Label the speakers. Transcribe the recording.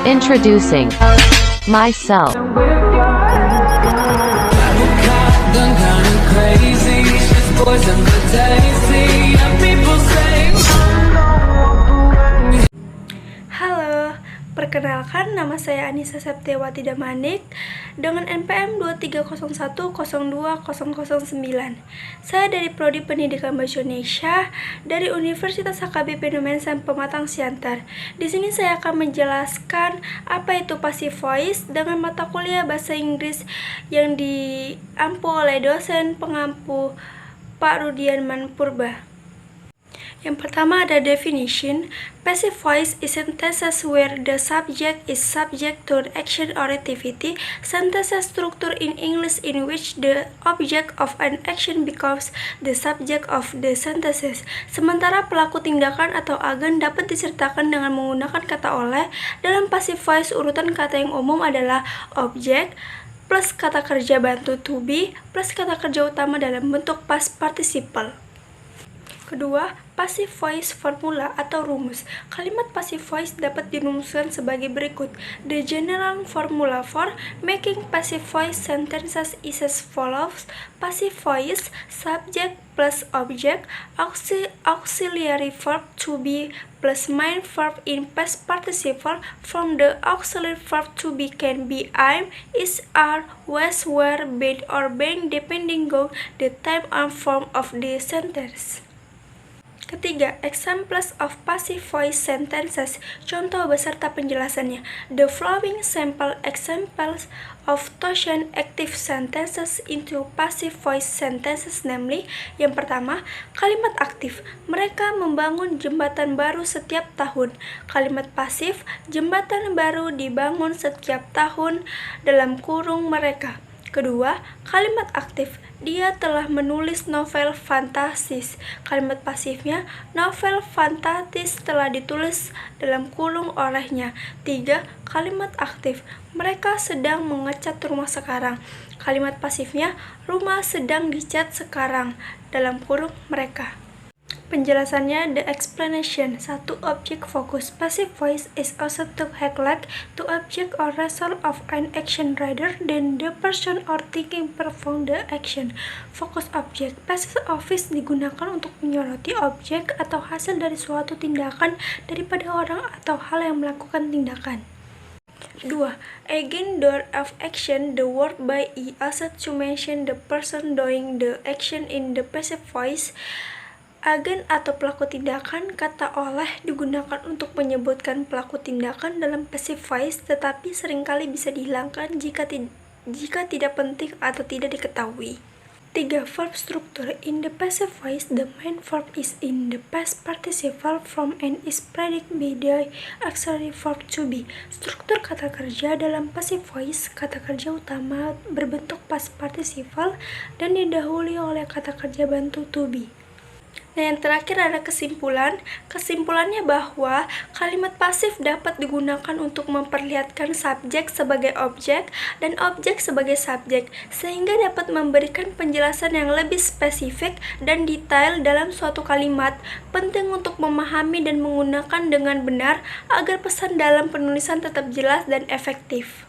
Speaker 1: Introducing myself.
Speaker 2: Halo, perkenalkan nama saya Anissa Septiawati Damanik dengan NPM 230102009. Saya dari Prodi Pendidikan Bahasa Indonesia dari Universitas HKBP Nomensan Pematang Siantar. Di sini saya akan menjelaskan apa itu passive voice dengan mata kuliah bahasa Inggris yang diampu oleh dosen pengampu Pak Rudian Manpurba. Yang pertama ada definition. Passive voice is sentences where the subject is subject to an action or activity. Sentences structure in English in which the object of an action becomes the subject of the sentences. Sementara pelaku tindakan atau agen dapat disertakan dengan menggunakan kata oleh. Dalam passive voice, urutan kata yang umum adalah object plus kata kerja bantu to be plus kata kerja utama dalam bentuk past participle. Kedua, passive voice formula atau rumus. Kalimat passive voice dapat dirumuskan sebagai berikut. The general formula for making passive voice sentences is as follows. Passive voice, subject plus object, auxiliary verb to be plus main verb in past participle. From the auxiliary verb to be can be am, is, are, was, were, been, or being depending on the time and form of the sentence. Ketiga, examples of passive voice sentences, contoh beserta penjelasannya. The following sample examples of Toshan active sentences into passive voice sentences, namely, yang pertama, kalimat aktif, mereka membangun jembatan baru setiap tahun. Kalimat pasif, jembatan baru dibangun setiap tahun, dalam kurung mereka. Kedua, kalimat aktif, dia telah menulis novel fantastis. Kalimat pasifnya, novel fantastis telah ditulis dalam kurung olehnya. Tiga, kalimat aktif, mereka sedang mengecat rumah sekarang. Kalimat pasifnya, rumah sedang dicat sekarang, dalam kurung mereka. Penjelasannya, the explanation. 1. Object focus. Passive voice is also to highlight to object or result of an action rather than the person or thinking perform the action. Fokus object. Passive voice digunakan untuk menyoroti objek atau hasil dari suatu tindakan daripada orang atau hal yang melakukan tindakan. 2. Again, door of action, the word by is also to mention the person doing the action in the passive voice. Agen atau pelaku tindakan, kata oleh digunakan untuk menyebutkan pelaku tindakan dalam passive voice, tetapi seringkali bisa dihilangkan jika tidak penting atau tidak diketahui. 3. Verb structure. In the passive voice, the main verb is in the past participle from and is preceded by the auxiliary verb to be. Struktur kata kerja dalam passive voice, kata kerja utama berbentuk past participle dan didahului oleh kata kerja bantu to be. Nah, yang terakhir ada kesimpulan. Kesimpulannya bahwa kalimat pasif dapat digunakan untuk memperlihatkan subjek sebagai objek dan objek sebagai subjek, sehingga dapat memberikan penjelasan yang lebih spesifik dan detail dalam suatu kalimat. Penting untuk memahami dan menggunakan dengan benar agar pesan dalam penulisan tetap jelas dan efektif.